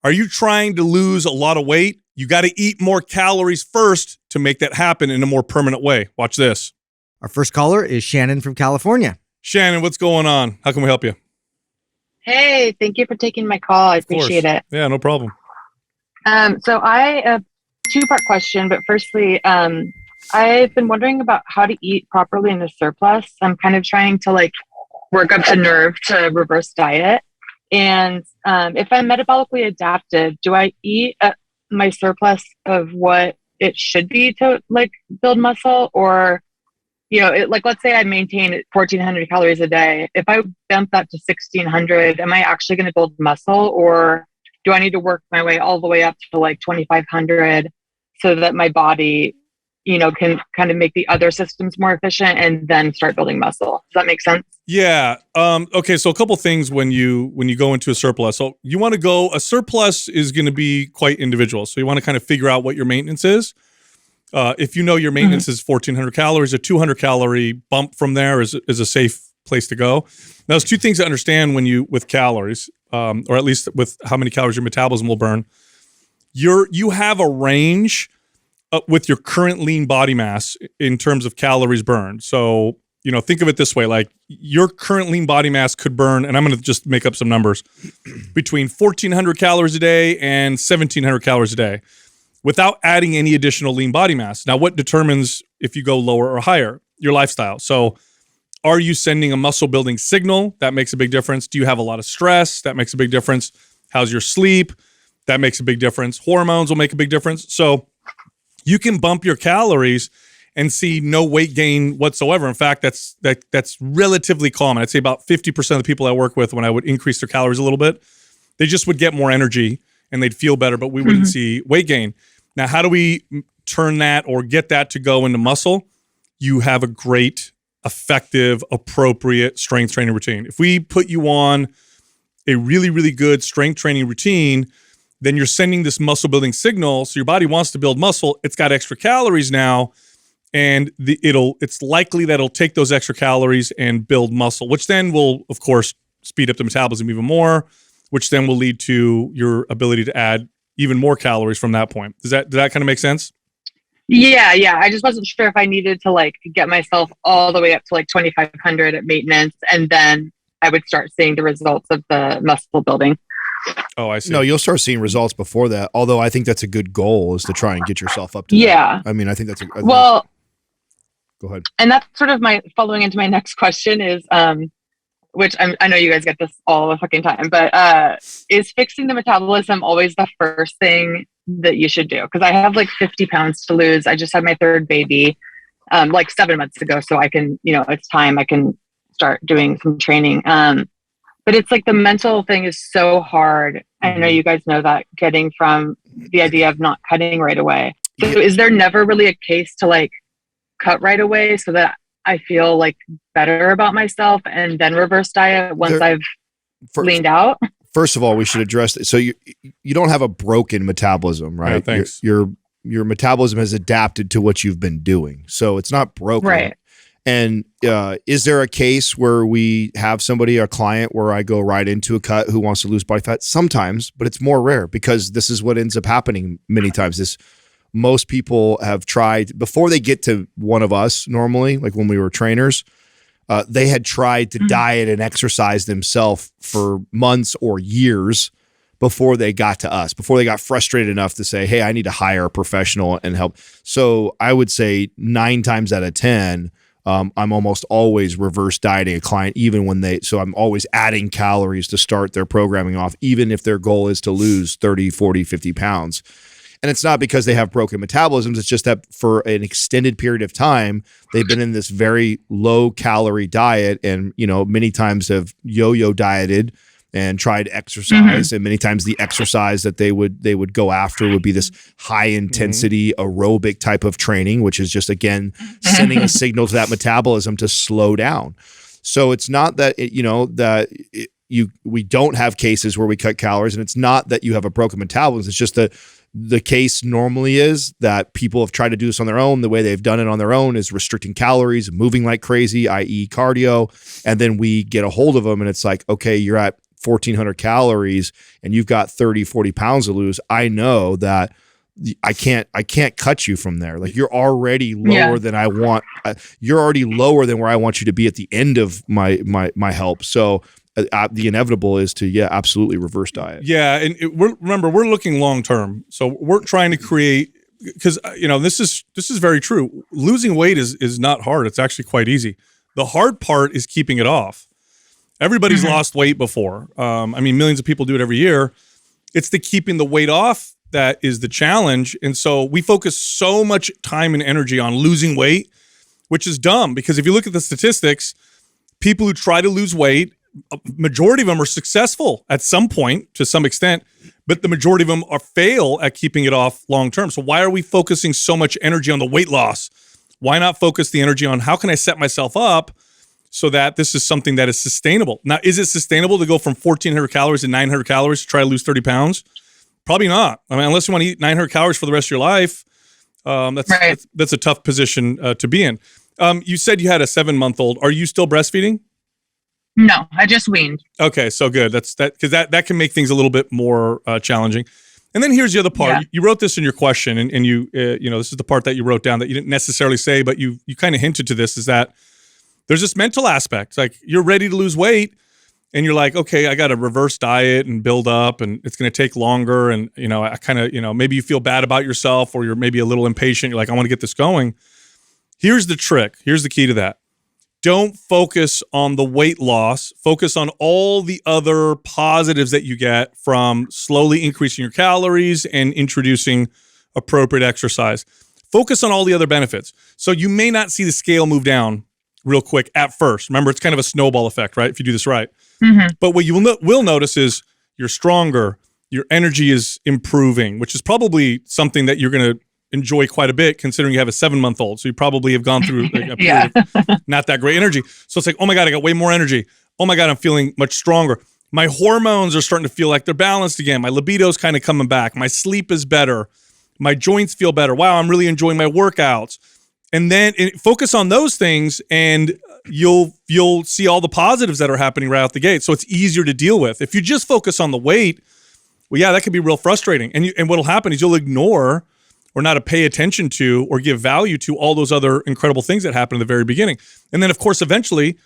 Are you trying to lose a lot of weight? You got to eat more calories first to make that happen in a more permanent way. Watch this. Our first caller is Shannon from California. Shannon, what's going on? How can we help you? Hey, thank you for taking my call. I appreciate it. Yeah, no problem. So I have a two-part question, but firstly, I've been wondering about how to eat properly in a surplus. I'm kind of trying to work up the nerve to reverse diet. And if I'm metabolically adapted, do I eat my surplus of what it should be to build muscle? Or, let's say I maintain 1,400 calories a day. If I bump that to 1,600, am I actually going to build muscle? Or do I need to work my way all the way up to 2,500 so that my body, can kind of make the other systems more efficient and then start building muscle? Does that make sense? Yeah. Okay. So a couple things when you go into a surplus. So you want to go, a surplus is going to be quite individual. So you want to kind of figure out what your maintenance is. If you know your maintenance is 1,400 calories, a 200 calorie bump from there is a safe place to go. Now, there's two things to understand with calories, or at least with how many calories your metabolism will burn. You have a range with your current lean body mass in terms of calories burned. So, think of it this way, your current lean body mass could burn, and I'm going to just make up some numbers, between 1,400 calories a day and 1,700 calories a day without adding any additional lean body mass. Now, what determines if you go lower or higher? Your lifestyle. So are you sending a muscle building signal? That makes a big difference. Do you have a lot of stress? That makes a big difference. How's your sleep? That makes a big difference. Hormones will make a big difference. So you can bump your calories and see no weight gain whatsoever. In fact, that's relatively common. I'd say about 50% of the people I work with, when I would increase their calories a little bit, they just would get more energy and they'd feel better, but we wouldn't see weight gain. Now, how do we turn that or get that to go into muscle? You have a great, effective, appropriate strength training routine. If we put you on a really, really good strength training routine, then you're sending this muscle building signal. So your body wants to build muscle. It's got extra calories now, and it's likely that it'll take those extra calories and build muscle, which then will, of course, speed up the metabolism even more, which then will lead to your ability to add even more calories from that point. Does that kind of make sense? Yeah. I just wasn't sure if I needed to get myself all the way up to 2,500 at maintenance, and then I would start seeing the results of the muscle building. Oh, I see. No, you'll start seeing results before that. Although I think that's a good goal, is to try and get yourself up to that. I mean, I think that's well. Go ahead. And that's sort of my following into my next question is, which I know you guys get this all the fucking time, but is fixing the metabolism always the first thing that you should do? Because I have 50 pounds to lose. I just had my third baby 7 months ago, so I can, it's time I can start doing some training. But it's the mental thing is so hard. I know you guys know that, getting from the idea of not cutting right away. So is there never really a case to cut right away so that I feel better about myself and then reverse diet once I've leaned out? First of all, we should address that. So you don't have a broken metabolism, right? Yeah, thanks. Your metabolism has adapted to what you've been doing. So it's not broken. Right. And is there a case where we have somebody, a client, where I go right into a cut who wants to lose body fat? Sometimes, but it's more rare, because this is what ends up happening many times. Most people have tried, before they get to one of us, normally, when we were trainers, they had tried to diet and exercise themselves for months or years before they got to us, before they got frustrated enough to say, hey, I need to hire a professional and help. So I would say 9 times out of 10, I'm almost always reverse dieting a client, even when so I'm always adding calories to start their programming off, even if their goal is to lose 30, 40, 50 pounds. And it's not because they have broken metabolisms. It's just that for an extended period of time, they've been in this very low calorie diet, and, many times have yo-yo dieted and tried exercise. And many times the exercise that they would go after would be this high intensity aerobic type of training, which is just, again, sending a signal to that metabolism to slow down. So it's not that, we don't have cases where we cut calories, and it's not that you have a broken metabolism. It's just that the case normally is that people have tried to do this on their own. The way they've done it on their own is restricting calories, moving like crazy, i.e. cardio. And then we get a hold of them, and it's okay, you're at 1,400 calories and you've got 30, 40 pounds to lose, I know that I can't cut you from there. Like you're already lower than I want. You're already lower than where I want you to be at the end of my help. So the inevitable is to absolutely reverse diet. Yeah, and remember we're looking long term. So we're trying to create, because this is very true. Losing weight is not hard. It's actually quite easy. The hard part is keeping it off. Everybody's lost weight before. Millions of people do it every year. It's the keeping the weight off that is the challenge. And so we focus so much time and energy on losing weight, which is dumb, because if you look at the statistics, people who try to lose weight, a majority of them are successful at some point to some extent, but the majority of them fail at keeping it off long term. So why are we focusing so much energy on the weight loss? Why not focus the energy on how can I set myself up so that this is something that is sustainable? Now, is it sustainable to go from 1,400 calories to 900 calories to try to lose 30 pounds? Probably not. Unless you want to eat 900 calories for the rest of your life, that's a tough position to be in. You said you had a 7-month-old. Are you still breastfeeding? No, I just weaned. Okay, so good. That's because that can make things a little bit more challenging. And then here's the other part. You wrote this in your question, and you this is the part that you wrote down that you didn't necessarily say, but you kind of hinted to this, is that there's this mental aspect. Like you're ready to lose weight, and you're like, okay, I got to reverse diet and build up, and it's going to take longer. And, I kind of, maybe you feel bad about yourself, or you're maybe a little impatient. You're like, I want to get this going. Here's the trick. Here's the key to that. Don't focus on the weight loss. Focus on all the other positives that you get from slowly increasing your calories and introducing appropriate exercise. Focus on all the other benefits. So you may not see the scale move down real quick at first. Remember, it's kind of a snowball effect, right? If you do this right. But what you will notice is you're stronger, your energy is improving, which is probably something that you're going to enjoy quite a bit, considering you have a 7-month-old. So you probably have gone through a period of not that great energy. So it's like, oh my God, I got way more energy. Oh my God, I'm feeling much stronger. My hormones are starting to feel like they're balanced again. My libido's kind of coming back. My sleep is better. My joints feel better. Wow, I'm really enjoying my workouts. And then focus on those things, and you'll see all the positives that are happening right out the gate. So it's easier to deal with. If you just focus on the weight, well, yeah, that can be real frustrating. And what'll happen is you'll ignore or not to pay attention to or give value to all those other incredible things that happen in the very beginning. And then, of course, eventually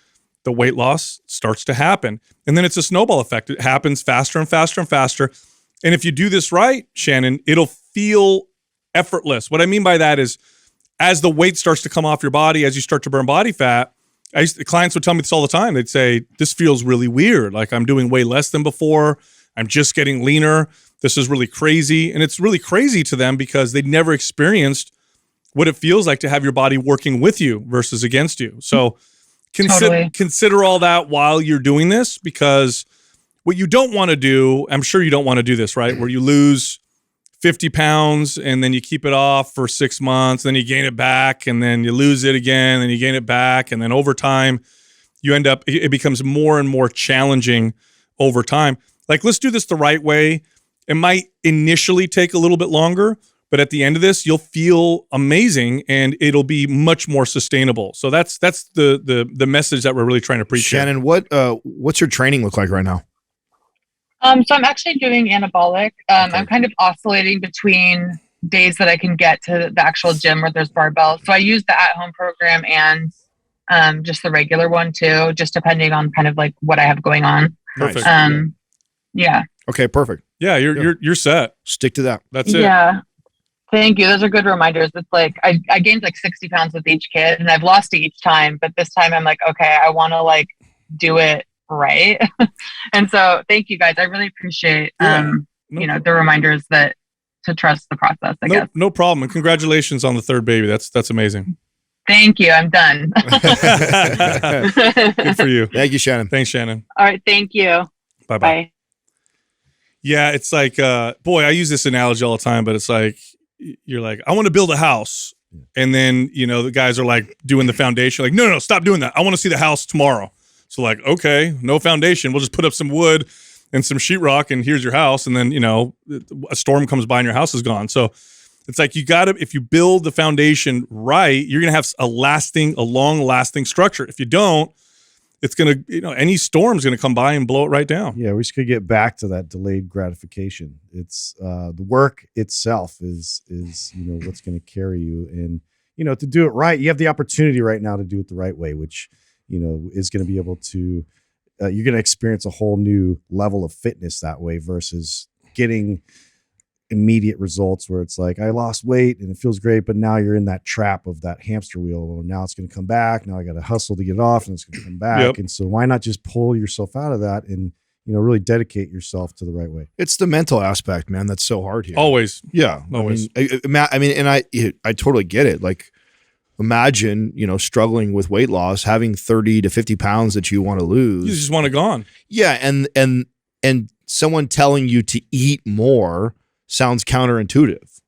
the weight loss starts to happen. And then it's a snowball effect. It happens faster and faster and faster. And if you do this right, Shannon, it'll feel effortless. What I mean by that is, as the weight starts to come off your body, as you start to burn body fat, clients would tell me this all the time. They'd say, this feels really weird. Like I'm doing way less than before. I'm just getting leaner. This is really crazy. And it's really crazy to them because they'd never experienced what it feels like to have your body working with you versus against you. So consider all that while you're doing this, because what you don't want to do, I'm sure you don't want to do this, right? Where you lose 50 pounds and then you keep it off for 6 months, then you gain it back, and then you lose it again, and you gain it back. And then over time, you end up, it becomes more and more challenging over time. Like, let's do this the right way. It might initially take a little bit longer, but at the end of this, you'll feel amazing and it'll be much more sustainable. So that's the message that we're really trying to preach. Shannon, what's your training look like right now? So I'm actually doing anabolic. Okay. I'm kind of oscillating between days that I can get to the actual gym where there's barbells. So I use the at-home program and just the regular one too, just depending on kind of like what I have going on. Perfect. Yeah. Okay, perfect. Yeah, you're set. Stick to that. That's it. Yeah. Thank you. Those are good reminders. It's like I gained like 60 pounds with each kid, and I've lost it each time. But this time I'm like, okay, I want to like do it right. And so thank you guys. I really appreciate the reminders that to trust the process, I guess. No problem. And congratulations on the third baby. That's amazing. Thank you. I'm done. Good for you. Thank you, Shannon. Thanks, Shannon. All right. Thank you. Bye-bye. Bye. Yeah, it's like, boy, I use this analogy all the time, but it's like, you're like, I want to build a house. And then, the guys are like doing the foundation. Like, no, stop doing that. I want to see the house tomorrow. So like, okay, no foundation. We'll just put up some wood and some sheetrock and here's your house. And then, a storm comes by and your house is gone. So it's like, if you build the foundation right, you're going to have a long lasting structure. If you don't, it's going to, any storm's going to come by and blow it right down. Yeah, we just could get back to that delayed gratification. It's the work itself is what's going to carry you, and to do it right, you have the opportunity right now to do it the right way, which is going to be able to you're going to experience a whole new level of fitness that way versus getting immediate results where it's like I lost weight and it feels great, but now you're in that trap of that hamster wheel. Well, now it's going to come back. Now I got to hustle to get it off, and it's going to come back. Yep. And so why not just pull yourself out of that and really dedicate yourself to the right way? It's the mental aspect, man. That's so hard here. Always. Yeah. Always. I totally get it. Like, imagine, struggling with weight loss, having 30 to 50 pounds that you want to lose. You just want it gone. Yeah. And someone telling you to eat more sounds counterintuitive.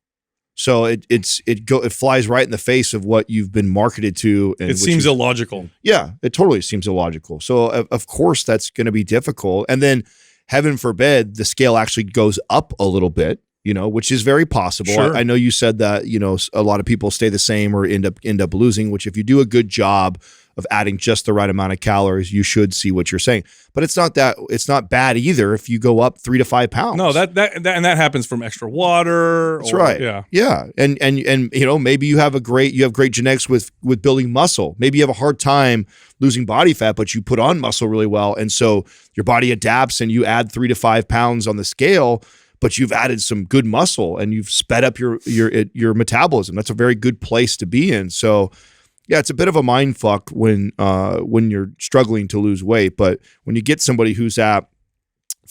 So it flies right in the face of what you've been marketed to. And It seems illogical. Yeah, it totally seems illogical. So of course that's going to be difficult. And then heaven forbid the scale actually goes up a little bit, which is very possible. Sure. I know you said that, a lot of people stay the same or end up losing, which if you do a good job of adding just the right amount of calories, you should see what you're saying. But it's not bad either if you go up 3 to 5 pounds. No, that happens from extra water. That's right. Yeah. Yeah. And maybe you have great genetics with building muscle. Maybe you have a hard time losing body fat, but you put on muscle really well. And so your body adapts and you add 3 to 5 pounds on the scale, but you've added some good muscle and you've sped up your metabolism. That's a very good place to be in. So yeah, it's a bit of a mind fuck when you're struggling to lose weight. But when you get somebody who's at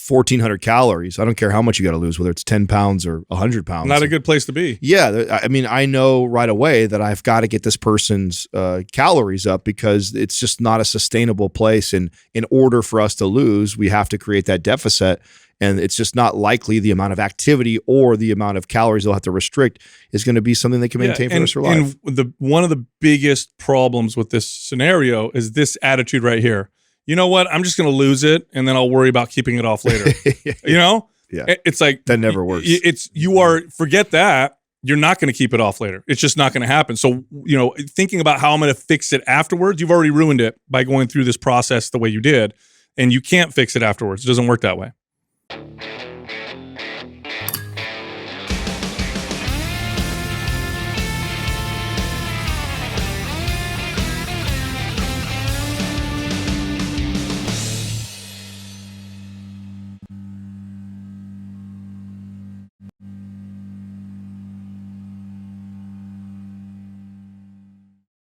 1,400 calories, I don't care how much you got to lose, whether it's 10 pounds or 100 pounds. Not a good place to be. Yeah. I know right away that I've got to get this person's calories up because it's just not a sustainable place. And in order for us to lose, we have to create that deficit. And it's just not likely the amount of activity or the amount of calories they'll have to restrict is going to be something they can maintain for the rest of their life. And one of the biggest problems with this scenario is this attitude right here. You know what? I'm just going to lose it, and then I'll worry about keeping it off later. Yeah. It's like That never works. Forget that. You're not going to keep it off later. It's just not going to happen. So, thinking about how I'm going to fix it afterwards, you've already ruined it by going through this process the way you did, and you can't fix it afterwards. It doesn't work that way.